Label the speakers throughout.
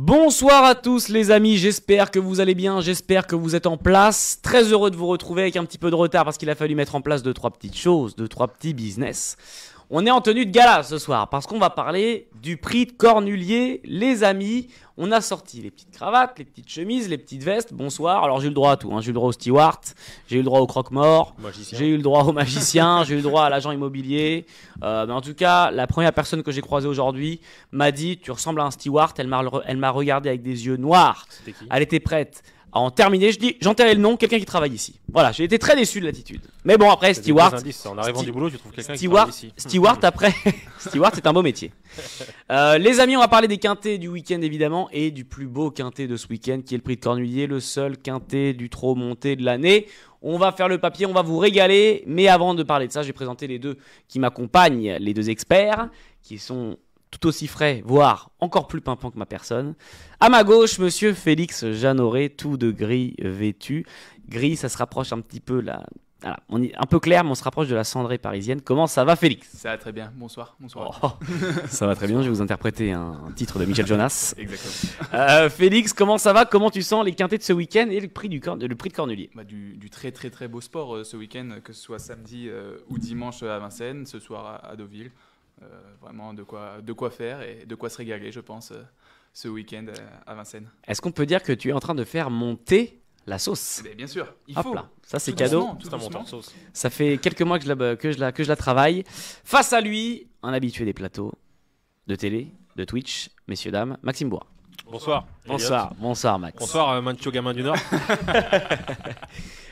Speaker 1: Bonsoir à tous les amis, j'espère que vous allez bien, j'espère que vous êtes en place. Très heureux de vous retrouver avec un petit peu de retard parce qu'il a fallu mettre en place 2-3 petites choses, 2-3 petits business. On est en tenue de gala ce soir parce qu'on va parler du prix de Cornulier. Les amis, on a sorti les petites cravates, les petites chemises, les petites vestes. Bonsoir, alors j'ai eu le droit à tout, hein. J'ai eu le droit au steward, j'ai eu le droit au croque-mort, j'ai eu le droit au magicien, j'ai eu le droit à l'agent immobilier. Mais en tout cas, la première personne que j'ai croisée aujourd'hui m'a dit « Tu ressembles à un steward ». Elle m'a regardé avec des yeux noirs.
Speaker 2: C'était qui ?
Speaker 1: Elle était prête à en terminer. Je dis, j'enterrais le nom, quelqu'un qui travaille ici. Voilà, j'ai été très déçu de l'attitude. Mais bon, après, steward.
Speaker 2: En arrivant du boulot, tu trouves quelqu'un qui travaille ici.
Speaker 1: Steward, après. Steward, c'est un beau métier. Les amis, on va parler des quintés du week-end, évidemment, et du plus beau quinté de ce week-end, qui est le prix de Cornulier, le seul quinté du trop monté de l'année. On va faire le papier, on va vous régaler. Mais avant de parler de ça, je vais présenter les deux qui m'accompagnent, les deux experts, qui sont tout aussi frais, voire encore plus pimpant que ma personne. À ma gauche, monsieur Félix Jeanneret, tout de gris vêtu. Gris, ça se rapproche un petit peu là. Voilà, on est un peu clair, mais on se rapproche de la cendrée parisienne. Comment ça va, Félix ?
Speaker 3: Ça va très bien. Bonsoir. Bonsoir.
Speaker 1: Oh, ça va très bien. Je vais vous interpréter un titre de Michel Jonas.
Speaker 3: Exactement.
Speaker 1: Félix, comment ça va ? Comment tu sens les quintés de ce week-end et le prix de Cornulier ?
Speaker 3: Du très très très beau sport ce week-end, que ce soit samedi ou dimanche à Vincennes, ce soir à Deauville. Vraiment de quoi faire et de quoi se régaler, je pense, ce week-end à Vincennes.
Speaker 1: Est-ce qu'on peut dire que tu es en train de faire monter la sauce ?
Speaker 3: Mais bien sûr, il
Speaker 1: Hop
Speaker 3: faut.
Speaker 1: là, ça c'est
Speaker 3: Tout
Speaker 1: cadeau.
Speaker 3: doucement, tout doucement.
Speaker 1: Ça fait quelques mois que je la travaille. Face à lui, un habitué des plateaux de télé, de Twitch, messieurs, dames, Maxime Bois.
Speaker 2: Bonsoir.
Speaker 1: Bonsoir Max.
Speaker 2: Bonsoir Mancho Gamin du Nord.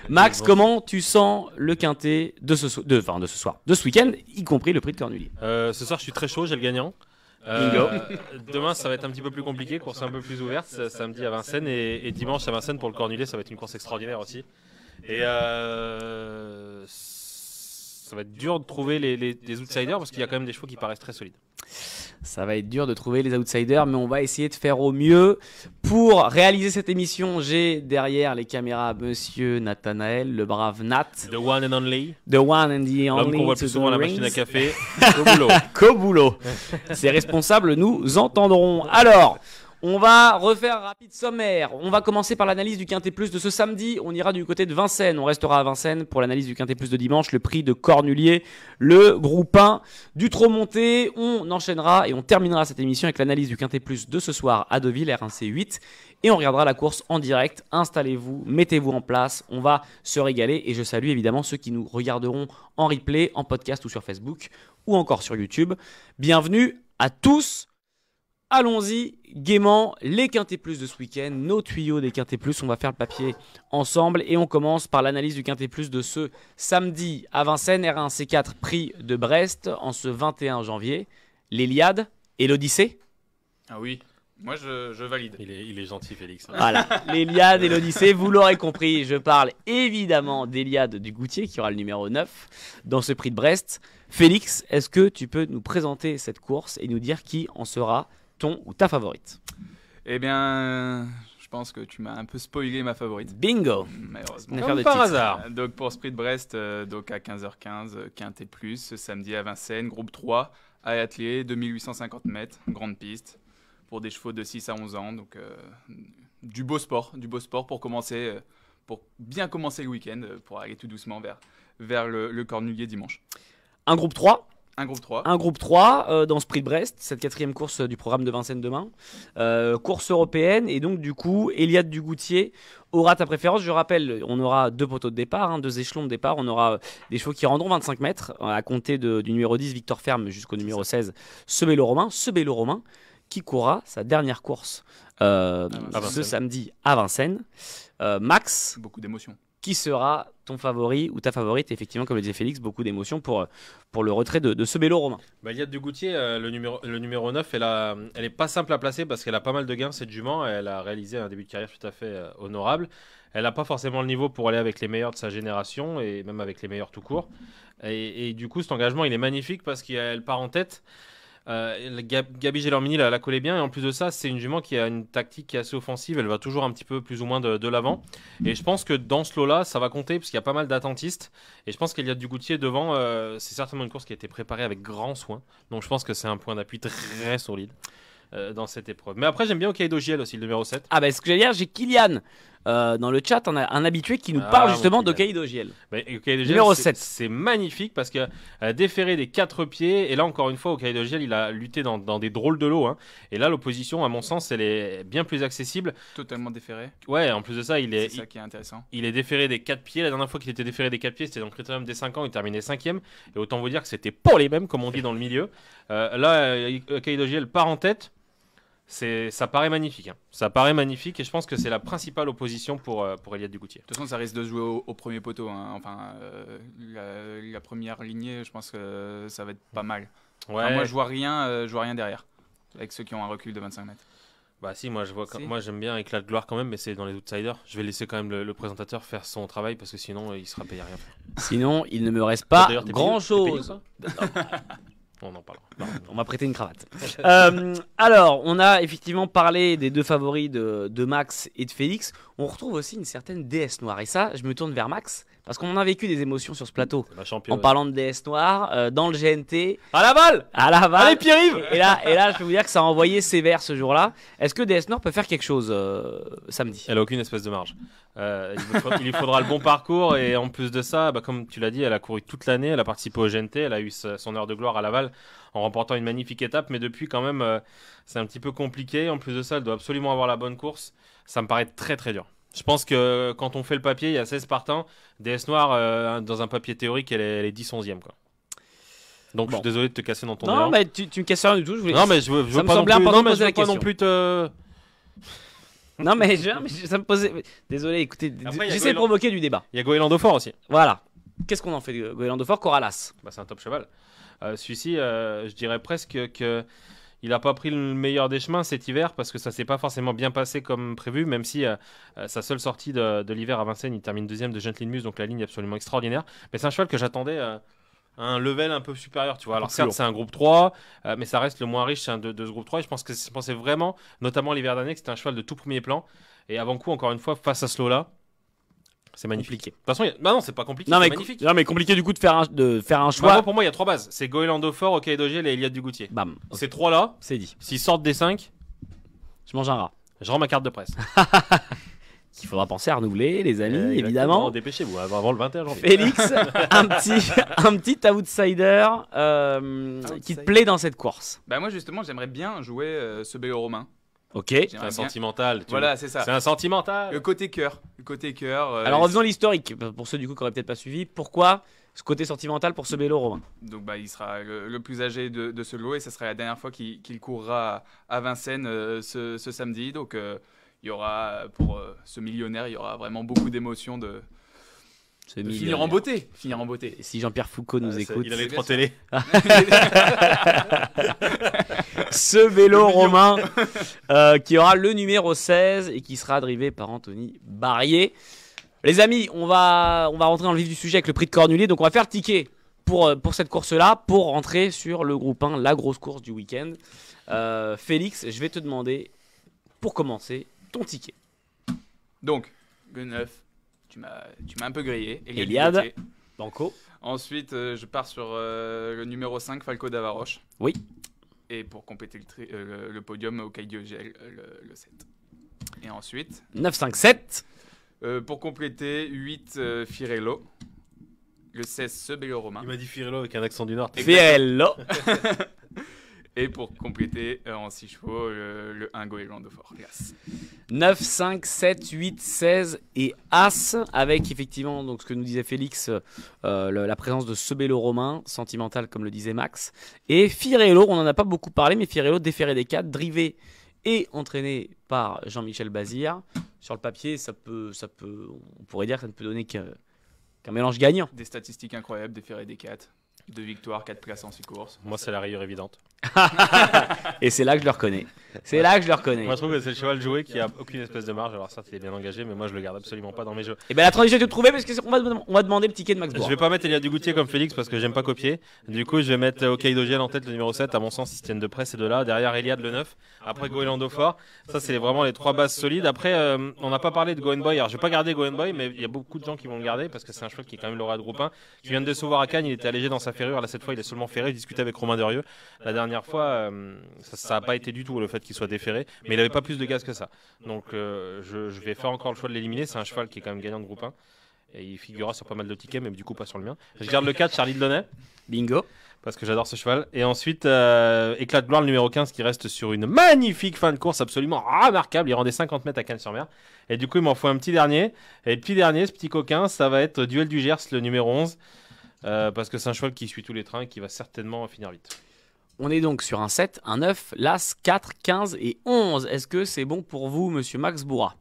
Speaker 1: Max, comment tu sens le quintet de ce week-end, y compris le prix de Cornulier ?
Speaker 2: Ce soir, je suis très chaud, j'ai le gagnant.
Speaker 1: Bingo.
Speaker 2: Demain, ça va être un petit peu plus compliqué, course un peu plus ouverte, samedi à Vincennes et dimanche à Vincennes pour le Cornulier, ça va être une course extraordinaire aussi. Et ça va être dur de trouver les outsiders parce qu'il y a quand même des chevaux qui paraissent très solides.
Speaker 1: Ça va être dur de trouver les outsiders, mais on va essayer de faire au mieux. Pour réaliser cette émission, j'ai derrière les caméras monsieur Nathanaël, le brave Nat.
Speaker 2: The one and only.
Speaker 1: The one and the only.
Speaker 2: L'homme qu'on voit plus souvent à la
Speaker 1: rings.
Speaker 2: machine à café. Au boulot.
Speaker 1: Qu'au boulot. Ces responsables nous entendront. Alors, on va refaire un rapide sommaire. On va commencer par l'analyse du Quintet Plus de ce samedi. On ira du côté de Vincennes. On restera à Vincennes pour l'analyse du Quintet Plus de dimanche. Le prix de Cornulier, le groupe 1 du trop monté. On enchaînera et on terminera cette émission avec l'analyse du Quintet Plus de ce soir à Deauville, RNC 8. Et on regardera la course en direct. Installez-vous, mettez-vous en place. On va se régaler. Et je salue évidemment ceux qui nous regarderont en replay, en podcast ou sur Facebook ou encore sur YouTube. Bienvenue à tous. Allons-y gaiement, les Quintet Plus de ce week-end, nos tuyaux des Quintet Plus, on va faire le papier ensemble et on commence par l'analyse du Quintet Plus de ce samedi à Vincennes, R1C4 prix de Brest en ce 21 janvier. L'Iliade et l'Odyssée.
Speaker 3: Ah oui, moi je valide.
Speaker 2: Il est gentil Félix.
Speaker 1: Voilà, l'Iliade et l'Odyssée, vous l'aurez compris, je parle évidemment d'Iliade du Goutier qui aura le numéro 9 dans ce prix de Brest. Félix, est-ce que tu peux nous présenter cette course et nous dire qui en sera ton ou ta favorite ?
Speaker 3: Eh bien, je pense que tu m'as un peu spoilé ma favorite.
Speaker 1: Bingo.
Speaker 3: Malheureusement.
Speaker 1: Une affaire de
Speaker 2: Comme par
Speaker 1: titre.
Speaker 2: hasard.
Speaker 3: Donc pour ce prix de Brest, donc à 15h15, Quintet Plus, ce samedi à Vincennes, groupe 3, à Atelier, 2850 mètres, grande piste, pour des chevaux de 6 à 11 ans. Donc du beau sport pour commencer, pour bien commencer le week-end, pour aller tout doucement vers le Cornulier dimanche.
Speaker 1: Un groupe 3.
Speaker 3: Un groupe 3.
Speaker 1: Un groupe 3 dans ce prix de Brest, cette quatrième course du programme de Vincennes demain. Course européenne et donc du coup, Iliade du Goutier aura ta préférence. Je rappelle, on aura deux poteaux de départ, deux échelons de départ. On aura des chevaux qui rendront 25 mètres à compter du numéro 10 Victor Ferme jusqu'au numéro 16 Ce Bello Romain qui courra sa dernière course ce samedi à Vincennes. Max,
Speaker 3: Beaucoup d'émotions.
Speaker 1: qui sera ton favori ou ta favorite? Effectivement, comme le disait Félix, beaucoup d'émotions pour le retrait de ce Bello Romain.
Speaker 2: Iliade du Goutier, le numéro 9, elle est pas simple à placer parce qu'elle a pas mal de gains cette jument. Elle a réalisé un début de carrière tout à fait honorable. Elle n'a pas forcément le niveau pour aller avec les meilleurs de sa génération et même avec les meilleurs tout court. Et du coup, cet engagement, il est magnifique parce qu'elle part en tête. Gabi Gelormini la collait bien et en plus de ça c'est une jument qui a une tactique qui est assez offensive, elle va toujours un petit peu plus ou moins de l'avant et je pense que dans ce lot là ça va compter parce qu'il y a pas mal d'attentistes et je pense qu'il y a du Goutier devant, c'est certainement une course qui a été préparée avec grand soin, donc je pense que c'est un point d'appui très solide. dans cette épreuve. Mais après, j'aime bien Hokkaido JL aussi, le numéro 7.
Speaker 1: Ah bah ce que j'allais dire, j'ai Kylian dans le chat, on a un habitué qui nous
Speaker 2: Ah,
Speaker 1: parle
Speaker 2: mon
Speaker 1: justement
Speaker 2: Kylian.
Speaker 1: d'Hokkaido JL.
Speaker 2: Mais Hokkaido
Speaker 1: Numéro
Speaker 2: JL,
Speaker 1: 7.
Speaker 2: c'est magnifique parce que déféré des 4 pieds, et là encore une fois, Hokkaido JL, il a lutté dans des drôles de lots. Hein. Et là, l'opposition, à mon sens, elle est bien plus accessible.
Speaker 3: Totalement déféré.
Speaker 2: Ouais, en plus de ça,
Speaker 3: C'est ça qui est intéressant.
Speaker 2: il est déféré des 4 pieds. La dernière fois qu'il était déféré des 4 pieds, c'était dans le critérium des 5 ans. Il terminait 5ème. Et autant vous dire que c'était pour les mêmes, comme on dit dans le milieu. Là, Hokkaido JL part en tête. Ça paraît magnifique. Hein. Ça paraît magnifique et je pense que c'est la principale opposition pour Eliade Dugoutier.
Speaker 3: De toute façon, ça risque de se jouer au premier poteau. Hein. Enfin, la première lignée, je pense que ça va être pas mal.
Speaker 2: Ouais.
Speaker 3: Enfin, moi, je vois rien derrière. Avec ceux qui ont un recul de 25 mètres.
Speaker 2: Bah si, moi,
Speaker 3: Si.
Speaker 2: moi j'aime bien Éclat de gloire quand même, mais c'est dans les outsiders. Je vais laisser quand même le présentateur faire son travail parce que sinon il sera payé à rien.
Speaker 1: Sinon, il ne me reste pas
Speaker 2: D'ailleurs, t'es
Speaker 1: grand
Speaker 2: payé- t'es payé ou
Speaker 1: chose.
Speaker 2: pas On en parlera.
Speaker 1: On m'a prêté une cravate. Alors, on a effectivement parlé des deux favoris de Max et de Félix. On retrouve aussi une certaine déesse noire. Et ça, je me tourne vers Max, parce qu'on a vécu des émotions sur ce plateau.
Speaker 2: C'est ma
Speaker 1: En
Speaker 2: championne.
Speaker 1: parlant de déesse noire, dans le GNT,
Speaker 2: À la balle.
Speaker 1: à Laval.
Speaker 2: Allez, Pierre-Yves.
Speaker 1: Et là, je peux vous dire que ça a envoyé sévère ce jour-là. Est-ce que déesse noire peut faire quelque chose samedi?
Speaker 2: Elle a aucune espèce de marge. Il lui faudra le bon parcours et en plus de ça, bah, comme tu l'as dit, elle a couru toute l'année, elle a participé au GNT, elle a eu son heure de gloire à Laval en remportant une magnifique étape, mais depuis quand même c'est un petit peu compliqué. En plus de ça, elle doit absolument avoir la bonne course. Ça me paraît très très dur. Je pense que quand on fait le papier, il y a 16 partants. DS Noire, dans un papier théorique, elle est 10-11e. Quoi. Donc je suis désolé de te casser dans ton
Speaker 1: Non,
Speaker 2: élan.
Speaker 1: mais tu me casses rien du tout. Je voulais...
Speaker 2: Non, mais je veux
Speaker 1: Ça me
Speaker 2: pas non
Speaker 1: semblait
Speaker 2: plus,
Speaker 1: important
Speaker 2: non,
Speaker 1: de
Speaker 2: mais
Speaker 1: poser
Speaker 2: je veux
Speaker 1: la
Speaker 2: pas non
Speaker 1: question.
Speaker 2: plus te...
Speaker 1: Non, mais ça me posait. Désolé, écoutez,
Speaker 2: Après, il y a
Speaker 1: j'essaie de
Speaker 2: Goéland.
Speaker 1: provoquer du débat.
Speaker 2: Il y a Goéland Fort aussi.
Speaker 1: Voilà. Qu'est-ce qu'on en fait de Goéland de Fort? Coralas.
Speaker 2: Bah, c'est un top cheval. Celui-ci, je dirais presque que il n'a pas pris le meilleur des chemins cet hiver parce que ça s'est pas forcément bien passé comme prévu, même si sa seule sortie de l'hiver à Vincennes, il termine deuxième de Gentleman Muse, donc la ligne est absolument extraordinaire. Mais c'est un cheval que j'attendais à un level un peu supérieur, tu vois. Alors
Speaker 1: Plus
Speaker 2: certes,
Speaker 1: lourd.
Speaker 2: c'est un groupe 3, mais ça reste le moins riche de ce groupe 3. Et je pensais vraiment, notamment l'hiver dernier, que c'était un cheval de tout premier plan. Et avant coup, encore une fois, face à ce lot-là, c'est magnifique.
Speaker 1: Compliqué.
Speaker 2: De toute façon, bah non, c'est pas compliqué,
Speaker 1: Non
Speaker 2: c'est
Speaker 1: mais,
Speaker 2: magnifique.
Speaker 1: non, mais compliqué du coup de faire un
Speaker 2: Bah,
Speaker 1: choix.
Speaker 2: moi, pour moi, il y a 3 bases. C'est Goéland Fort, Hokkaido JL et Eliade Dugoutier.
Speaker 1: Bam.
Speaker 2: Ces 3-là,
Speaker 1: C'est dit.
Speaker 2: s'ils sortent des 5,
Speaker 1: Je mange un rat.
Speaker 2: je rends ma carte de presse.
Speaker 1: Il faudra penser à renouveler, les amis,
Speaker 2: Exactement.
Speaker 1: évidemment.
Speaker 2: Dépêchez-vous avant le 21 janvier.
Speaker 1: Félix, un petit outsider qui te plaît dans cette course.
Speaker 3: Bah moi justement, j'aimerais bien jouer ce Bélo Romain.
Speaker 1: Ok.
Speaker 2: C'est
Speaker 3: J'aimerais
Speaker 2: un
Speaker 3: bien-
Speaker 2: sentimental.
Speaker 3: Voilà, c'est ça.
Speaker 2: C'est un sentimental.
Speaker 3: Le côté cœur. Le côté cœur.
Speaker 1: Alors revenons à l'historique, pour ceux du coup qui n'auraient peut-être pas suivi. Pourquoi ce côté sentimental pour ce Bélo Romain?
Speaker 3: Donc bah, il sera le plus âgé de ce lot et ce sera la dernière fois qu'il courra à Vincennes ce samedi. Donc il y aura, pour ce millionnaire, il y aura vraiment beaucoup d'émotions de finir en beauté. Finir en beauté.
Speaker 1: Et si Jean-Pierre Foucault nous écoute,
Speaker 2: Il a les
Speaker 3: c'est
Speaker 2: 3
Speaker 3: bien
Speaker 2: télés.
Speaker 1: ce vélo romain qui aura le numéro 16 et qui sera drivé par Anthony Barrier. Les amis, on va rentrer dans le vif du sujet avec le prix de Cornulier. Donc on va faire le ticket pour cette course-là, pour rentrer sur le groupe 1, la grosse course du week-end. Félix, je vais te demander, pour commencer, ton ticket.
Speaker 3: Donc, le 9, tu m'as un peu grillé.
Speaker 1: Eliade.
Speaker 3: Dugoutier.
Speaker 1: Banco.
Speaker 3: Ensuite, je pars sur le numéro 5, Falco d'Avaroche.
Speaker 1: Oui.
Speaker 3: Et pour compléter le podium, Hokkaido JL, le 7. Et ensuite,
Speaker 1: 9, 5, 7.
Speaker 3: pour compléter, 8, Firello. Le 16, ce Bélo Romain.
Speaker 2: Il m'a dit Firello avec un accent du Nord.
Speaker 1: Fiorello.
Speaker 3: Et pour compléter, en 6 chevaux, le 1 Goéland Fort. Hélas.
Speaker 1: 9, 5, 7, 8, 16 et As, avec effectivement donc, ce que nous disait Félix, la présence de ce Bélo Romain, sentimental comme le disait Max. Et Firello, on n'en a pas beaucoup parlé, mais Firello déféré des 4, drivé et entraîné par Jean-Michel Bazir. Sur le papier, on pourrait dire que ça ne peut donner qu'un mélange gagnant.
Speaker 3: Des statistiques incroyables, des ferrés des 4. 2 victoires, 4 places en 6 courses.
Speaker 2: Moi, c'est la rayure évidente.
Speaker 1: Et c'est là que je le reconnais. C'est là que je le reconnais.
Speaker 2: Moi, je trouve que c'est le cheval joué qui a aucune espèce de marge. Alors, certes, il est bien engagé, mais moi, je le garde absolument pas dans mes jeux.
Speaker 1: Et bien la transition est toute trouvée parce qu'on va demander le ticket de Max
Speaker 2: Je
Speaker 1: Bourg.
Speaker 2: vais pas mettre Eliade Dugoutier comme Félix parce que j'aime pas copier. Du coup, je vais mettre Hokkaido JL en tête, le numéro 7. À mon sens, ils se tiennent de près, ces deux-là. Derrière Eliade, le 9. Après, Goéland Fort. Ça, c'est vraiment les 3 bases solides. Après, on n'a pas parlé de Goen Boy. Alors, je vais pas garder Goen Boy, mais il y a beaucoup de gens qui vont le garder parce que c'est un cheval qui est quand même lauréat de groupe 1. Qui vient de décevoir à Cannes. Il était allégé dans sa ferrure. Là, cette fois, il est seulement ferré. Je discutais avec Romain Derieux la dernière dernière fois, ça n'a pas été du tout le fait qu'il soit déféré, mais il n'avait pas plus de gaz que ça. Donc je vais faire encore le choix de l'éliminer. C'est un cheval qui est quand même gagnant de groupe 1. Et il figurera sur pas mal de tickets, mais du coup pas sur le mien. Je garde le 4, Charlie Delaunay.
Speaker 1: Bingo.
Speaker 2: Parce que j'adore ce cheval. Et ensuite, Éclat de gloire, le numéro 15, qui reste sur une magnifique fin de course absolument remarquable. Il rendait 50 mètres à Cannes-sur-Mer. Et du coup, il m'en faut un petit dernier. Et le petit dernier, ce petit coquin, ça va être Duel du Gers, le numéro 11. Parce que c'est un cheval qui suit tous les trains et qui va certainement finir vite.
Speaker 1: On est donc sur un 7, un 9, l'As, 4, 15 et 11. Est-ce que c'est bon pour vous, monsieur Max Bourra?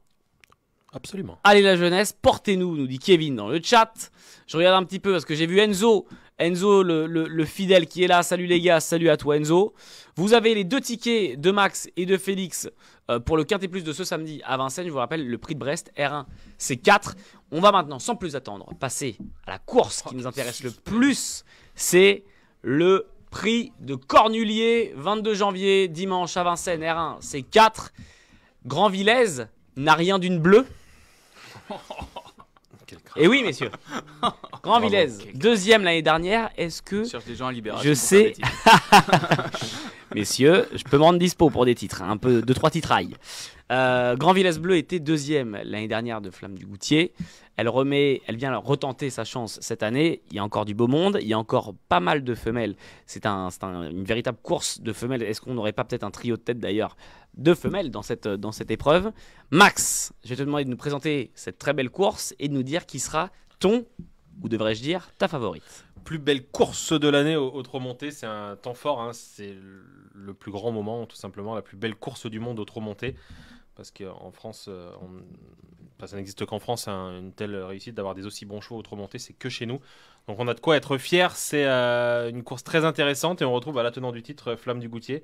Speaker 2: Absolument.
Speaker 1: Allez la jeunesse, portez-nous, nous dit Kevin dans le chat. Je regarde un petit peu parce que j'ai vu Enzo, le fidèle qui est là. Salut les gars, salut à toi Enzo. Vous avez les 2 tickets de Max et de Félix pour le Quintet Plus de ce samedi à Vincennes. Je vous rappelle, le prix de Brest, R1, c'est 4. On va maintenant, sans plus attendre, passer à la course qui nous intéresse le plus. C'est le prix de Cornulier, 22 janvier, dimanche à Vincennes, R1, c'est 4. Grand Villez n'a rien d'une bleue. Et oui, messieurs. Grand Villez, deuxième l'année dernière. Est-ce que.
Speaker 3: Je cherche des gens à Libération.
Speaker 1: Je sais. Messieurs, je peux me rendre dispo pour des titres. Un peu, 2-3 titrailles. Grand Villez Bleu était deuxième l'année dernière de Flamme du Goutier. Elle vient retenter sa chance cette année. Il y a encore du beau monde. Il y a encore pas mal de femelles. C'est une véritable course de femelles. Est-ce qu'on n'aurait pas peut-être un trio de tête d'ailleurs de femelles dans cette épreuve? Max, je vais te demander de nous présenter cette très belle course et de nous dire qui sera ton, ou devrais-je dire, ta favorite.
Speaker 2: Plus belle course de l'année au trot monté, c'est un temps fort, hein. C'est le plus grand moment, tout simplement, la plus belle course du monde au trot monté. Parce qu'en France, ça n'existe qu'en France, hein, une telle réussite d'avoir des aussi bons chevaux au trot monté, c'est que chez nous. Donc on a de quoi être fier. C'est une course très intéressante et on retrouve la tenant du titre, Flamme du Goutier,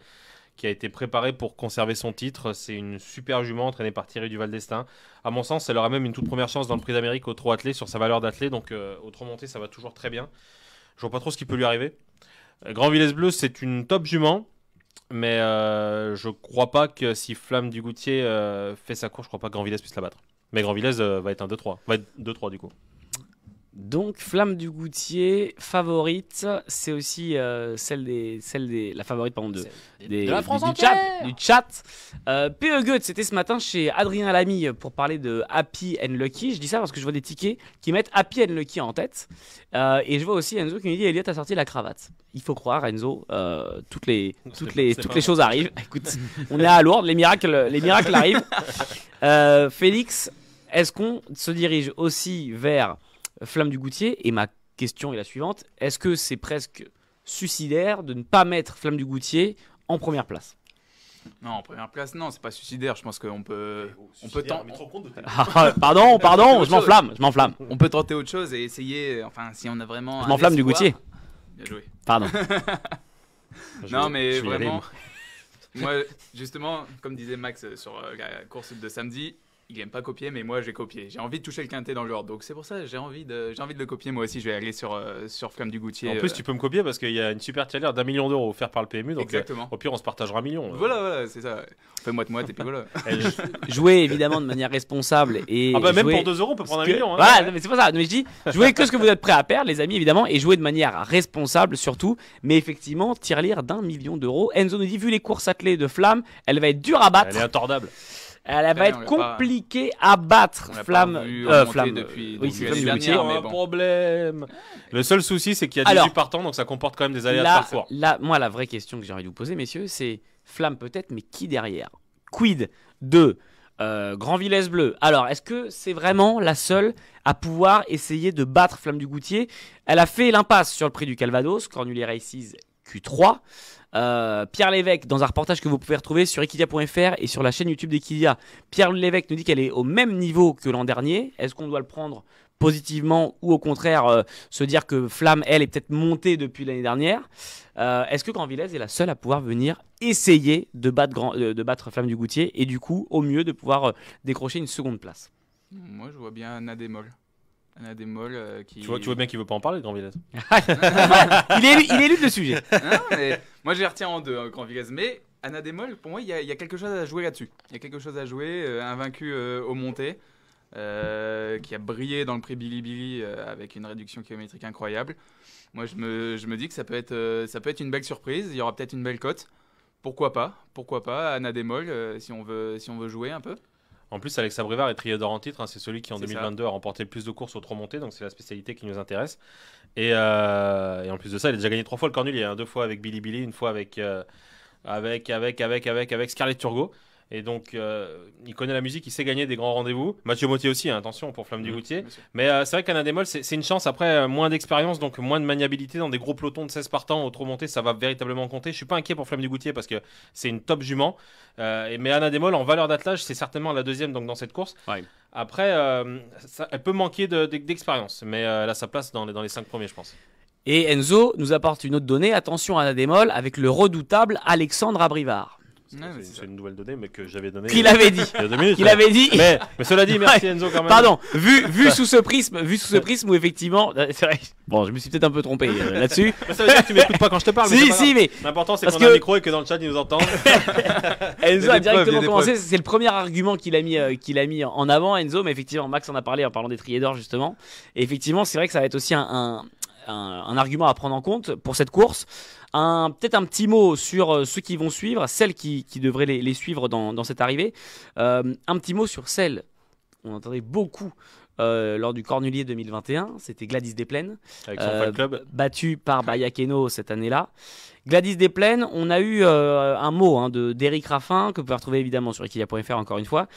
Speaker 2: qui a été préparée pour conserver son titre. C'est une super jument entraînée par Thierry Duval d'Estaing. À mon sens, elle aura même une toute première chance dans le Prix d'Amérique au trot attelé sur sa valeur d'attelé. Donc au trot monté, ça va toujours très bien. Je vois pas trop ce qui peut lui arriver. Grand Villez Bleu, c'est une top jument. Mais je crois pas que si Flamme du Goutier fait sa course, je crois pas que Grand Villez puisse la battre. Mais Grand Villez va être un 2-3. Va être 2-3 du coup.
Speaker 1: Donc Flamme du Goutier, favorite, c'est aussi la favorite pardon, de la France du chat. P.E. Goethe, c'était ce matin chez Adrien Lamy pour parler de Happy and Lucky. Je dis ça parce que je vois des tickets qui mettent Happy and Lucky en tête. Et je vois aussi Enzo qui me dit Elliot a sorti la cravate. Il faut croire Enzo, toutes les choses arrivent. Écoute, on est à Lourdes, les miracles arrivent. Félix, est-ce qu'on se dirige aussi vers Flamme du Goutier? Et ma question est la suivante, est-ce que c'est presque suicidaire de ne pas mettre Flamme du Goutier en première place?
Speaker 3: Non, en première place, non, c'est pas suicidaire. Je pense qu'on peut,
Speaker 1: Pardon, je m'enflamme.
Speaker 3: On peut tenter autre chose et essayer. Enfin, si on a vraiment.
Speaker 1: Je m'enflamme du Goutier.
Speaker 3: Bien joué.
Speaker 1: Pardon.
Speaker 3: Non, mais vraiment. Moi, justement, comme disait Max sur la course de samedi. Il n'aime pas copier, mais moi j'ai copié. J'ai envie de toucher le quintet dans l'ordre, donc c'est pour ça j'ai envie de le copier. Moi aussi, je vais aller sur Flamme du Goutier.
Speaker 2: En plus, tu peux me copier parce qu'il y a une super tirelire d'1 million d'euros offert par le PMU. Donc,
Speaker 3: exactement.
Speaker 2: Au pire, on se partagera 1 million.
Speaker 3: Voilà, c'est ça. On fait moite-moite et puis voilà.
Speaker 1: Jouer évidemment de manière responsable et.
Speaker 2: Même pour 2 euros, on peut prendre 1 million. Hein.
Speaker 1: Voilà, mais c'est pas ça. Mais je dis, jouez que ce que vous êtes prêts à perdre, les amis, évidemment, et jouer de manière responsable surtout. Mais effectivement, tirelire d'1 million d'euros. Enzo nous dit, vu les courses attelées de Flamme, elle va être dure à battre.
Speaker 2: Elle est intordable.
Speaker 1: Elle va être compliquée à battre. Flamme
Speaker 3: depuis
Speaker 1: oui, c'est Flamme du Goutier.
Speaker 2: Un problème. Le seul souci, c'est qu'il y a 18 partants, donc ça comporte quand même des aléas de parcours.
Speaker 1: Moi, la vraie question que j'ai envie de vous poser, messieurs, c'est Flamme peut-être, mais qui derrière? Quid de Grand Villez Bleu? Alors, est-ce que c'est vraiment la seule à pouvoir essayer de battre Flamme du Goutier? Elle a fait l'impasse sur le prix du Calvados, Cornulier Races Q3. Pierre Lévesque, dans un reportage que vous pouvez retrouver sur equidia.fr et sur la chaîne YouTube d'Equidia, Pierre Lévesque nous dit qu'elle est au même niveau que l'an dernier. Est-ce qu'on doit le prendre positivement ou au contraire se dire que Flamme, elle, est peut-être montée depuis l'année dernière? Est-ce que Grand Villez est la seule à pouvoir venir essayer de battre Flamme du Goutier et du coup, au mieux, de pouvoir décrocher une seconde place?
Speaker 3: Moi, je vois bien Anna Desmolles. Qui...
Speaker 2: Tu vois bien qu'il veut pas en parler, Grand Villez.
Speaker 1: il élude le sujet.
Speaker 3: Non, mais moi, je les retiens en deux, Grand Villez. Mais Anna Desmolles, pour moi, il y a quelque chose à jouer là-dessus. Il y a quelque chose à jouer, invaincu au monté. qui a brillé dans le prix Bilibili avec une réduction kilométrique incroyable. Moi, je me dis que ça peut être une belle surprise. Il y aura peut-être une belle cote. Pourquoi pas, Anna Demol, si on veut jouer un peu.
Speaker 2: En plus, Alexa Brevard est trié d'or en titre. C'est celui qui, en
Speaker 3: C'est
Speaker 2: 2022, a remporté le plus de courses au trop monté. Donc, c'est la spécialité qui nous intéresse. Et en plus de ça, il a déjà gagné 3 fois le cornulier. 2 fois avec Bilibili, une fois avec Scarlett Turgot. Et donc, il connaît la musique, il sait gagner des grands rendez-vous. Mathieu Mottier aussi, attention pour Flamme du Goutier. Mais c'est vrai qu'Anna Demol, c'est une chance. Après, moins d'expérience, donc moins de maniabilité dans des gros pelotons de 16 partants au trop monté, ça va véritablement compter. Je suis pas inquiet pour Flamme du Goutier parce que c'est une top jument. Mais Anna Demol, en valeur d'attelage, c'est certainement la deuxième donc, dans cette course.
Speaker 1: Ouais.
Speaker 2: Après, elle peut manquer d'expérience, mais elle a sa place dans les 5 premiers, je pense.
Speaker 1: Et Enzo nous apporte une autre donnée. Attention à Anna Demol avec le redoutable Alexandre Abrivard.
Speaker 2: C'est une nouvelle donnée, mais que j'avais donnée
Speaker 1: Qu'il avait dit.
Speaker 2: Il y a 2 minutes.
Speaker 1: Qu'il avait dit.
Speaker 2: Mais cela dit, merci Enzo quand même.
Speaker 1: Pardon, vu sous ce prisme où effectivement, c'est vrai. Bon, je me suis peut-être un peu trompé là-dessus.
Speaker 2: Mais ça veut dire que tu m'écoutes pas quand je te parle.
Speaker 1: Si, mais
Speaker 2: l'important c'est
Speaker 1: parce
Speaker 2: qu'on a un
Speaker 1: que-
Speaker 2: micro et que dans le chat ils nous entendent.
Speaker 1: Enzo a directement
Speaker 3: des
Speaker 1: commencé. C'est le premier argument qu'il a mis en avant, Enzo. Mais effectivement, Max en a parlé en parlant des triés d'or justement. Et effectivement, c'est vrai que ça va être aussi un argument à prendre en compte pour cette course. Peut-être un petit mot sur ceux qui vont suivre, celles qui devraient les suivre dans cette arrivée. Un petit mot sur celles, on entendait beaucoup lors du Cornulier 2021, c'était Gladys Desplaines,
Speaker 2: Avec son fan club.
Speaker 1: battue par Bayakeno cette année-là. Gladys Desplaines, on a eu un mot d'Éric Raffin, que vous pouvez retrouver évidemment sur equidia.fr encore une fois,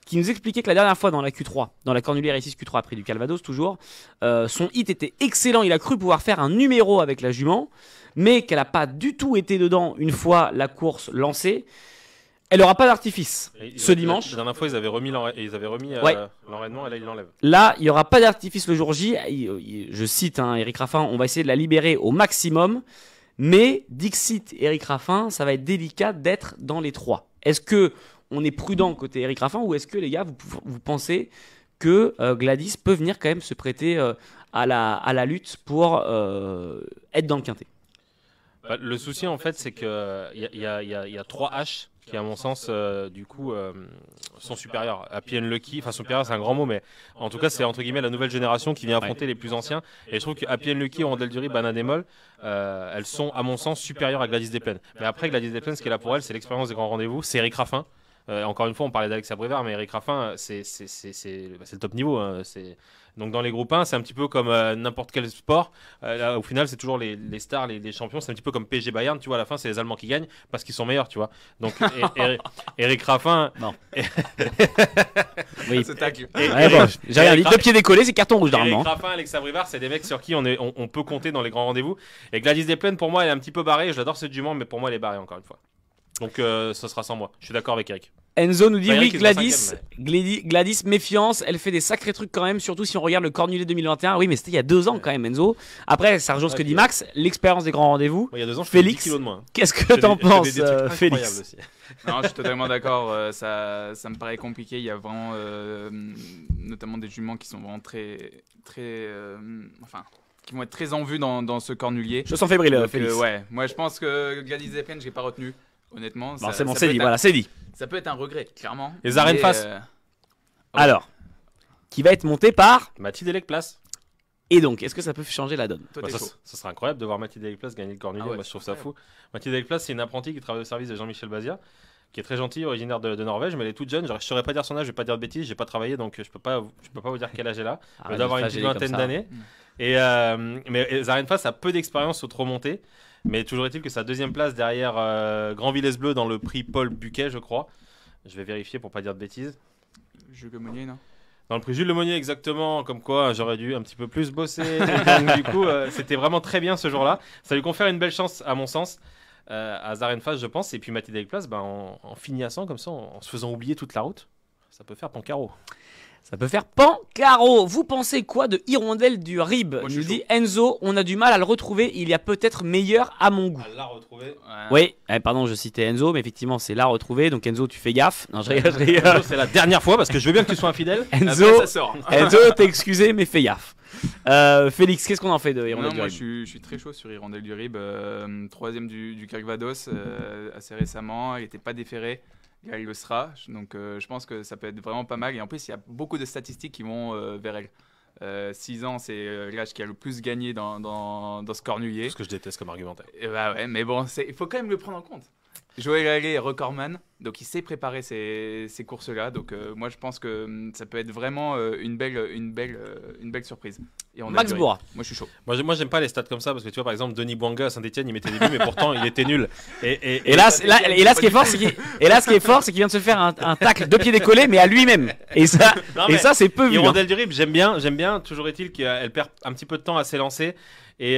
Speaker 1: qui nous expliquait que la dernière fois dans la Q3, dans la Cornulier R6 Q3 prix du Calvados toujours, son hit était excellent, il a cru pouvoir faire un numéro avec la jument, mais qu'elle n'a pas du tout été dedans une fois la course lancée. Elle n'aura pas d'artifice ce dimanche.
Speaker 2: La dernière fois ils avaient remis
Speaker 1: Ouais.
Speaker 2: l'enraînement et là ils l'enlèvent.
Speaker 1: Là, il n'y aura pas d'artifice le jour J. Je cite Éric Raffin, on va essayer de la libérer au maximum. Mais, Dixit Éric Raffin, ça va être délicat d'être dans les 3. Est-ce que on est prudent côté Éric Raffin ou est-ce que les gars, vous pensez que Gladys peut venir quand même se prêter à la lutte pour être dans le quintet?
Speaker 2: Le souci en fait c'est que il y a 3 H qui à mon sens sont supérieurs. Happy and Lucky, enfin supérieur c'est un grand mot mais en tout cas c'est entre guillemets la nouvelle génération qui vient affronter les plus anciens et je trouve que Happy and Lucky, Rondelle du Rib, Anna Demol, elles sont à mon sens supérieures à Gladys Desplaines. Mais après Gladys Desplaines, ce qui est là pour elle c'est l'expérience des grands rendez-vous, c'est Éric Raffin. Encore une fois on parlait d'Alexa Brevard mais Éric Raffin c'est le top niveau donc dans les groupes 1 c'est un petit peu comme n'importe quel sport, là, au final c'est toujours les stars, les champions, c'est un petit peu comme PSG Bayern, tu vois, à la fin c'est les Allemands qui gagnent parce qu'ils sont meilleurs, tu vois, donc Éric Raffin
Speaker 1: Non. Oui.
Speaker 3: Ce tacle.
Speaker 1: Ouais, bon, j'ai rien dit. 2 pieds décollés, c'est carton rouge normalement.
Speaker 2: Éric Raffin, Alexa Brevard, c'est des mecs sur qui on peut compter dans les grands rendez-vous. Et Gladys Desplaines, pour moi, elle est un petit peu barrée. J'adore cette jument, mais pour moi, elle est barrée encore une fois. Donc, ce sera sans moi. Je suis d'accord avec Eric.
Speaker 1: Enzo nous dit
Speaker 2: Bah,
Speaker 1: oui,
Speaker 2: Eric est dans
Speaker 1: Gladys, méfiance, elle fait des sacrés trucs quand même, surtout si on regarde le Cornulier 2021. Oui, mais c'était il y a 2 ans quand même, Enzo. Après, ça rejoint ce que dit Max, l'expérience des grands rendez-vous.
Speaker 2: Il y a 2 ans, je faisais
Speaker 1: Félix,
Speaker 2: 10 kilos de moins.
Speaker 1: qu'est-ce que t'en penses, Félix?
Speaker 2: Aussi.
Speaker 3: Non, je suis totalement d'accord. Ça me paraît compliqué. Il y a vraiment, notamment des juments qui sont vraiment qui vont être très en vue dans ce cornulier.
Speaker 1: Je sens fébrile,
Speaker 3: Donc,
Speaker 1: Félix.
Speaker 3: ouais, moi je pense que Gladys Desplaines, j'ai pas retenu. Honnêtement,
Speaker 1: Bon,
Speaker 3: ça-
Speaker 1: c'est bon,
Speaker 3: ça
Speaker 1: c'est
Speaker 3: peut
Speaker 1: dit,
Speaker 3: être
Speaker 1: voilà, c'est dit.
Speaker 3: Ça peut être un regret, clairement.
Speaker 2: Les arènes
Speaker 3: Mais,
Speaker 2: face.
Speaker 1: Alors, qui va être monté par.
Speaker 2: Mathilde Elecplace.
Speaker 1: Et donc, est-ce que ça peut changer la donne?
Speaker 3: Toi,
Speaker 2: Bah,
Speaker 3: t'es
Speaker 2: ça,
Speaker 3: chaud.
Speaker 2: ça serait incroyable de voir Mathilde Elecplace gagner le cornulier.
Speaker 3: Ah ouais,
Speaker 2: Moi, je trouve ça fou.
Speaker 3: incroyable.
Speaker 2: Mathilde Elecplace, c'est une apprentie qui travaille au service de Jean-Michel Bazia, qui est très gentille, originaire de Norvège, mais elle est toute jeune. Je ne saurais pas dire son âge, je vais pas dire de bêtises, j'ai pas travaillé, donc je peux pas vous dire quel âge elle a. Elle
Speaker 1: Arrête
Speaker 2: doit avoir
Speaker 1: de
Speaker 2: une petite
Speaker 1: flageller
Speaker 2: vingtaine
Speaker 1: comme ça.
Speaker 2: d'années. Mais Zarenfass a peu d'expérience au trop monté, mais toujours est-il que sa deuxième place derrière Grand Villesse Bleu dans le prix Paul Buquet, je crois. Je vais vérifier pour pas dire de bêtises.
Speaker 3: Jules Monnier, non?
Speaker 2: Dans le prix Jules Lemonnier, exactement, comme quoi j'aurais dû un petit peu plus bosser. Et donc, du coup, c'était vraiment très bien ce jour-là. Ça lui confère une belle chance, à mon sens, à Zarenfass, je pense. Et puis Mathilde Elecplace, en finissant comme ça, en se faisant oublier toute la route, ça peut faire pancaro.
Speaker 1: Ça peut faire pancaro. Vous pensez quoi de Hirondelle du Rib?
Speaker 3: Moi, je
Speaker 1: Nous
Speaker 3: suis
Speaker 1: dit Enzo, on a du mal à le retrouver. Il y a peut-être meilleur à mon goût.
Speaker 2: À la retrouver.
Speaker 1: Oui, pardon, je citais Enzo, mais effectivement, c'est là retrouvé. Donc Enzo, tu fais gaffe. Non, je rigole.
Speaker 2: C'est la dernière fois parce que je veux bien que tu sois infidèle.
Speaker 1: Enzo,
Speaker 3: Après, ça sort.
Speaker 1: Enzo, t'es excusé, mais fais gaffe. Félix, qu'est-ce qu'on en fait de Hirondelle
Speaker 3: Non,
Speaker 1: du
Speaker 3: moi
Speaker 1: Rib?
Speaker 3: je suis très chaud sur Hirondelle du Rib, 3ème du Calvados assez récemment, il n'était pas déféré Elle le sera. Donc je pense que ça peut être vraiment pas mal. Et en plus, il y a beaucoup de statistiques qui vont vers elle. 6 ans, c'est l'âge qui a le plus gagné dans ce cornulier.
Speaker 2: Ce que je déteste comme argumentaire.
Speaker 3: Et bah ouais, mais bon, il faut quand même le prendre en compte. Joël Allais est recordman, donc il sait préparer ces courses-là. Donc moi, je pense que ça peut être vraiment une belle surprise. Et on a
Speaker 1: Max
Speaker 3: duré.
Speaker 1: Bourra.
Speaker 3: Moi, je suis chaud.
Speaker 2: Moi, j'aime pas les stats comme ça parce que tu vois, par exemple, Denis Bouanga à Saint-Etienne, il mettait des buts, mais pourtant, il était nul.
Speaker 1: Et là, ce qui est fort, c'est qu'il vient de se faire un tacle de pied décollé, mais à lui-même. Et ça,
Speaker 2: Non, mais
Speaker 1: c'est peu vu. Hein.
Speaker 2: Hirondelle du Rib, j'aime bien. Toujours est-il qu'elle perd un petit peu de temps à s'élancer. Et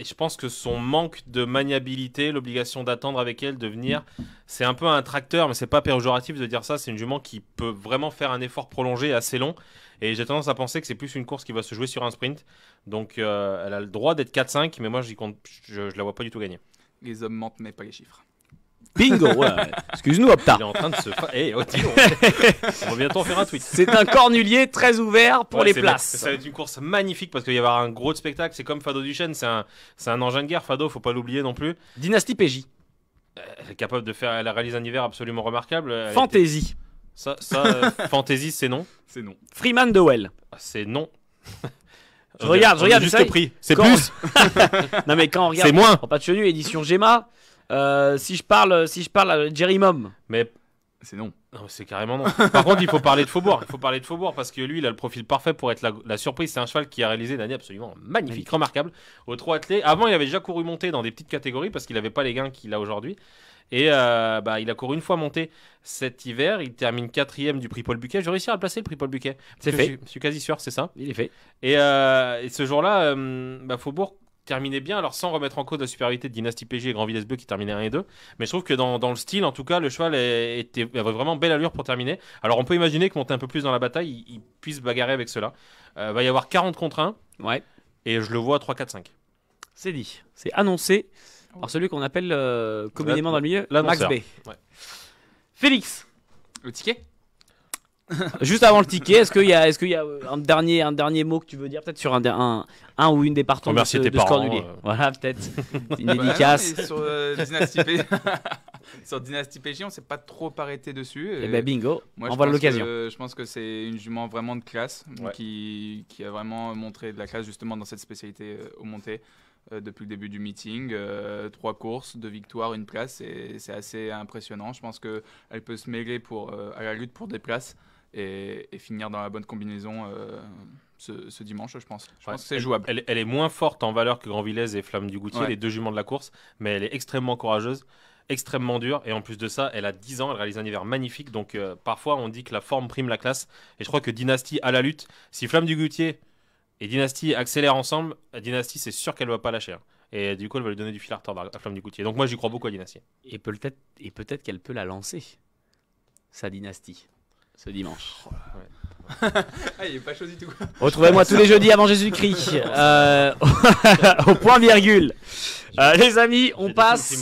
Speaker 2: je pense que son manque de maniabilité, l'obligation d'attendre avec elle, de venir, c'est un peu un tracteur, mais c'est pas péjoratif de dire ça. C'est une jument qui peut vraiment faire un effort prolongé assez long. Et j'ai tendance à penser que c'est plus une course qui va se jouer sur un sprint. Donc elle a le droit d'être 4-5, mais moi je la vois pas du tout gagner.
Speaker 3: Les hommes mentent, mais pas les chiffres.
Speaker 1: Bingo, ouais. Excuse-nous, Opta.
Speaker 2: Il est en train de se... on va bientôt en faire un tweet.
Speaker 1: C'est un cornulier très ouvert pour les places.
Speaker 2: Ça va être une course magnifique parce qu'il va y avoir un gros spectacle. C'est comme Fado Duchesne, c'est un engin de guerre. Fado, faut pas l'oublier non plus.
Speaker 1: Dynastie PJ.
Speaker 2: Elle est capable de faire, elle a réalisé un hiver absolument remarquable.
Speaker 1: Fantasy.
Speaker 2: Fantasy, c'est non.
Speaker 3: C'est non.
Speaker 1: Freeman Dowell.
Speaker 2: C'est non.
Speaker 1: Je regarde,
Speaker 2: juste
Speaker 1: ça,
Speaker 2: prix. C'est
Speaker 1: quand-
Speaker 2: plus.
Speaker 1: Non mais quand on regarde,
Speaker 2: C'est moins.
Speaker 1: en pas de chenu, édition Gemma. Si je parle à Jerry Mom.
Speaker 2: Mais
Speaker 3: C'est non.
Speaker 2: non, c'est carrément non. Par contre, il faut parler de Faubourg. Il faut parler de Faubourg parce que lui, il a le profil parfait pour être la surprise. C'est un cheval qui a réalisé une année absolument magnifique, remarquable. Au 3 attelé. Avant, il avait déjà couru monté dans des petites catégories parce qu'il n'avait pas les gains qu'il a aujourd'hui. Et il a couru une fois monté cet hiver. Il termine 4ème du prix Paul Buquet. Je vais réussir à le placer, le prix Paul Buquet.
Speaker 1: C'est
Speaker 2: Parce que
Speaker 1: fait.
Speaker 2: Je suis quasi sûr, c'est ça.
Speaker 1: Il est fait.
Speaker 2: Et ce jour-là, Faubourg terminait bien, alors sans remettre en cause la supériorité de Dynastie PG et Grand Villesse Bleu qui terminaient 1 et 2. Mais je trouve que dans le style, en tout cas, le cheval avait vraiment belle allure pour terminer. Alors on peut imaginer que monter un peu plus dans la bataille, il puisse bagarrer avec cela. Va y avoir 40 contre 1
Speaker 1: Ouais.
Speaker 2: et je le vois à 3, 4, 5.
Speaker 1: C'est dit. C'est annoncé par celui qu'on appelle communément dans le milieu Max
Speaker 2: l'annonceur.
Speaker 1: B.
Speaker 2: Ouais.
Speaker 1: Félix.
Speaker 3: Le ticket?
Speaker 1: Juste avant le ticket, est-ce qu'il y a un dernier mot que tu veux dire peut-être sur un ou une des partants
Speaker 2: Remercier
Speaker 1: de
Speaker 2: tes
Speaker 1: ce
Speaker 2: parents,
Speaker 1: cornulier. Voilà, peut-être une
Speaker 3: Bah,
Speaker 1: dédicace.
Speaker 3: non, mais sur Dynasty PJ, sur Dynasty PJ, on s'est pas trop arrêté dessus.
Speaker 1: Et ben bingo,
Speaker 3: Moi,
Speaker 1: on voit l'occasion.
Speaker 3: Je pense que c'est une jument vraiment de classe
Speaker 2: Ouais.
Speaker 3: qui a vraiment montré de la classe justement dans cette spécialité au monté depuis le début du meeting. 3 courses, 2 victoires, 1 place, et c'est assez impressionnant. Je pense qu'elle peut se mêler à la lutte pour des places et finir dans la bonne combinaison ce dimanche, je pense. Je pense que c'est jouable.
Speaker 2: Elle est moins forte en valeur que Grand Villesse et Flamme du Goutier,
Speaker 3: Ouais.
Speaker 2: les deux juments de la course, mais elle est extrêmement courageuse, extrêmement dure, et en plus de ça, elle a 10 ans, elle réalise un hiver magnifique, donc parfois on dit que la forme prime la classe, et je crois que Dynasty à la lutte, si Flamme du Goutier et Dynasty accélèrent ensemble, Dynasty c'est sûr qu'elle va pas lâcher. Hein. Et du coup, elle va lui donner du fil à retordre à Flamme du Goutier. Donc moi, j'y crois beaucoup à Dynasty.
Speaker 1: Et peut-être qu'elle peut la lancer, sa dynastie, ce dimanche.
Speaker 3: Ah, il est pas chaud du tout.
Speaker 1: Retrouvez-moi tous les jeudis avant Jésus-Christ, au point virgule. Les amis, on passe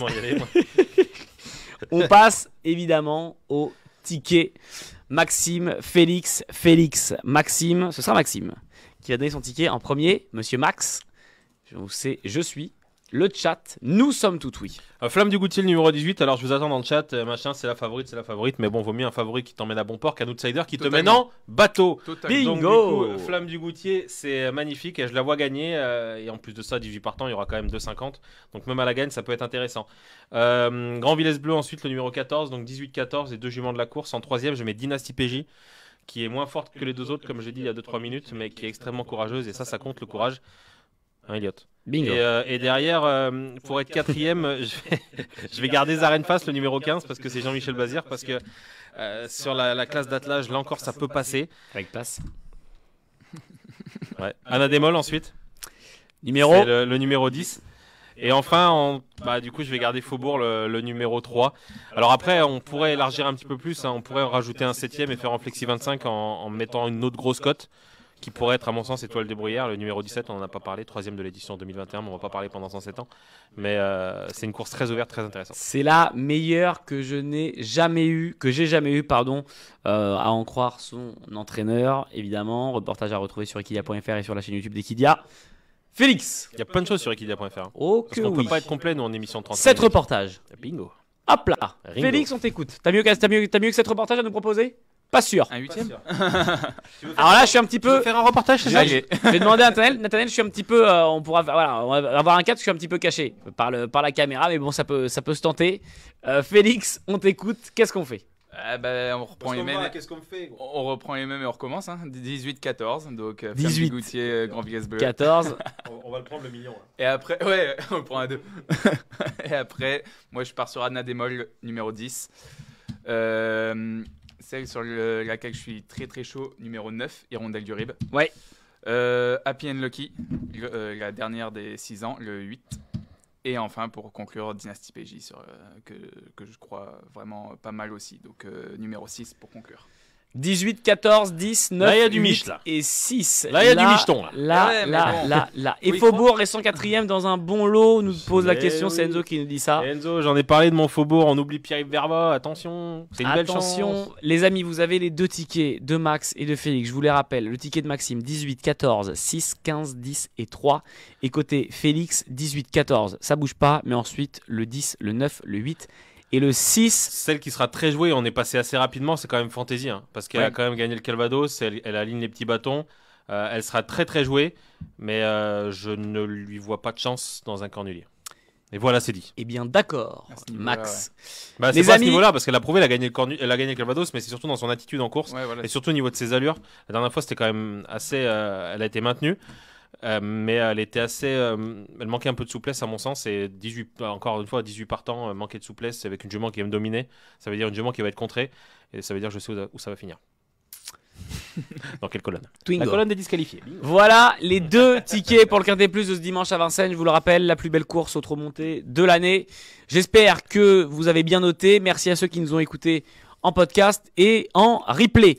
Speaker 1: évidemment au ticket. Maxime, Félix, Maxime, ce sera Maxime qui va donner son ticket en premier. Monsieur Max, je suis le chat, nous sommes tout oui.
Speaker 2: Flamme du Goutier, le numéro 18. Alors je vous attends dans le chat. Machin, c'est la favorite. Mais bon, vaut mieux un favori qui t'emmène à bon port qu'un outsider qui te mène en bateau.
Speaker 3: Totalement.
Speaker 2: Donc,
Speaker 1: Bingo.
Speaker 2: du coup, Flamme du Goutier, c'est magnifique et je la vois gagner. Et en plus de ça, 18 partants, il y aura quand même 2,50. Donc même à la gagne, ça peut être intéressant. Grand Villesse Bleu, ensuite le numéro 14. Donc 18-14 et deux juments de la course. En troisième, je mets Dynasty PJ, qui est moins forte que les deux autres, comme j'ai dit il y a 2-3 minutes, mais qui est extrêmement courageuse. Et ça compte le courage. Hein, Elliot.
Speaker 1: Bingo.
Speaker 2: Et derrière, pour être quatrième, je vais garder Zarenfass, le numéro 15, parce que c'est Jean-Michel Bazir, parce que sur la classe d'attelage, là encore, ça peut passer.
Speaker 1: Avec place.
Speaker 2: Ouais. Anna Démol ensuite,
Speaker 1: Numéro
Speaker 2: c'est le numéro 10. Et enfin, du coup, je vais garder Faubourg, le numéro 3. Alors après, on pourrait élargir un petit peu plus, hein, on pourrait rajouter un 7ème et faire en Flexi 25 en mettant une autre grosse cote, qui pourrait être à mon sens Étoile de Bruyère, le numéro 17, on n'en a pas parlé, 3ème de l'édition 2021, mais on va pas parler pendant 107 ans. Mais c'est une course très ouverte, très intéressante.
Speaker 1: C'est la meilleure que j'ai jamais eu, à en croire son entraîneur, évidemment. Reportage à retrouver sur equidia.fr et sur la chaîne YouTube d'Equidia. Félix.
Speaker 2: Il y a plein de choses sur equidia.fr. Hein.
Speaker 1: Oh
Speaker 2: Parce
Speaker 1: que
Speaker 2: qu'on
Speaker 1: oui.
Speaker 2: peut pas être complet, nous, en émission 30.
Speaker 1: 7 reportages.
Speaker 2: Bingo.
Speaker 1: Hop là.
Speaker 2: Ringo.
Speaker 1: Félix, on t'écoute. T'as mieux que cette reportage à nous proposer? Pas sûr.
Speaker 3: Un huitième.
Speaker 1: Alors là, je suis un petit
Speaker 2: Tu veux
Speaker 1: peu.
Speaker 2: faire un reportage, c'est ça?
Speaker 3: Allez.
Speaker 1: Je vais demander à Nathanaël. Nathanaël, je suis un petit peu. On va avoir un cadre, je suis un petit peu caché par la caméra, mais bon, ça peut se tenter. Félix, on t'écoute. Qu'est-ce qu'on fait?
Speaker 3: On reprend les mêmes.
Speaker 2: Qu'est-ce qu'on fait?
Speaker 3: On reprend les mêmes et on recommence. 18-14. Donc,
Speaker 1: 18.
Speaker 3: Goutier, Grand Villas Bleu.
Speaker 1: 14.
Speaker 2: On va le prendre le million. Là.
Speaker 3: Et après, ouais, on le prend à 2. Et après, moi, je pars sur Anna Démol, numéro 10. Celle sur laquelle je suis très très chaud, numéro 9, Hirondelle du Rib.
Speaker 1: Ouais.
Speaker 3: Happy and Lucky, la dernière des 6 ans, le 8. Et enfin, pour conclure, Dynasty PJ, que je crois vraiment pas mal aussi. Donc, numéro 6 pour conclure.
Speaker 1: 18, 14, 10, 9,
Speaker 2: Là, il y a du
Speaker 1: 8
Speaker 2: mich, là.
Speaker 1: et 6.
Speaker 2: Là, il y a du micheton, là.
Speaker 3: Ouais, mais bon.
Speaker 1: Là. Et
Speaker 3: Oui,
Speaker 1: Faubourg est 104ème dans un bon lot. Nous pose la
Speaker 2: Mais
Speaker 1: question, c'est
Speaker 2: oui.
Speaker 1: Enzo qui nous dit ça.
Speaker 2: Enzo, j'en ai parlé de mon faubourg, on oublie Pierre-Yves Verba, attention, c'est une belle
Speaker 1: Attention,
Speaker 2: chance.
Speaker 1: les amis, vous avez les 2 tickets de Max et de Félix. Je vous les rappelle. Le ticket de Maxime, 18, 14, 6, 15, 10 et 3. Et côté Félix, 18, 14. Ça bouge pas, mais ensuite le 10, le 9, le 8 et le 6.
Speaker 2: Celle qui sera très jouée, on est passé assez rapidement, c'est quand même Fantasy, parce qu'elle
Speaker 1: Ouais.
Speaker 2: a quand même gagné le Calvados, elle aligne les petits bâtons, elle sera très très jouée, mais je ne lui vois pas de chance dans un cornulier. Et voilà, c'est dit.
Speaker 1: Eh bien, d'accord,
Speaker 3: À ce niveau-là,
Speaker 1: Max.
Speaker 2: Bah,
Speaker 1: Les
Speaker 2: c'est pas à ce
Speaker 1: amis-
Speaker 2: niveau-là, parce qu'elle a prouvé, elle a gagné le Calvados, mais c'est surtout dans son attitude en course,
Speaker 3: Ouais, voilà.
Speaker 2: et surtout au niveau de ses allures. La dernière fois, c'était quand même assez... elle a été maintenue. Mais elle était assez. Elle manquait un peu de souplesse à mon sens. Et 18, encore une fois, 18 partants, manquer de souplesse avec une jument qui aime dominer. Ça veut dire une jument qui va être contrée. Et ça veut dire je sais où ça va finir. Dans quelle colonne?
Speaker 1: Twingo.
Speaker 2: La colonne des disqualifiés.
Speaker 1: Voilà les 2 tickets pour le Quintet Plus de ce dimanche à Vincennes. Je vous le rappelle, la plus belle course au trot monté de l'année. J'espère que vous avez bien noté. Merci à ceux qui nous ont écoutés en podcast et en replay.